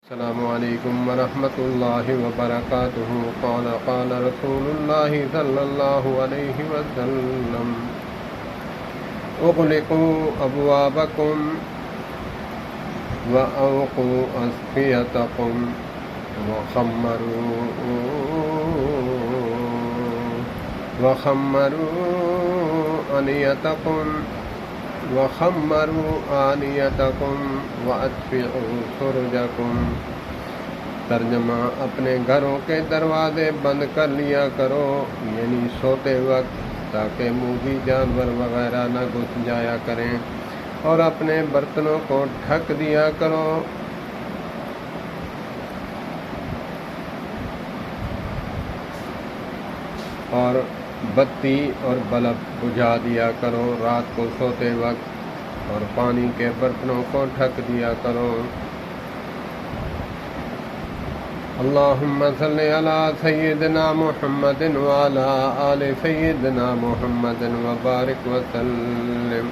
السلام علیکم ورحمۃ اللہ وبرکاتہ قال رسول اللہ صلی اللہ علیہ وسلم اغلقوا ابوابکم واوقوا اسقیتکم وخمروا آنیتکم وادفئوا سرجکم۔ ترجمہ: اپنے گھروں کے دروازے بند کر لیا کرو، یعنی سوتے وقت، تاکہ موذی جانور وغیرہ نہ گھس جایا کریں، اور اپنے برتنوں کو ڈھک دیا کرو۔ اور بتی اور بلب بجھا دیا کرو رات کو سوتے وقت، اور پانی کے برتنوں کو ڈھک دیا کرو۔ اللہم صلی علی سیدنا محمد وعلی آل سیدنا محمد وبارک وسلم۔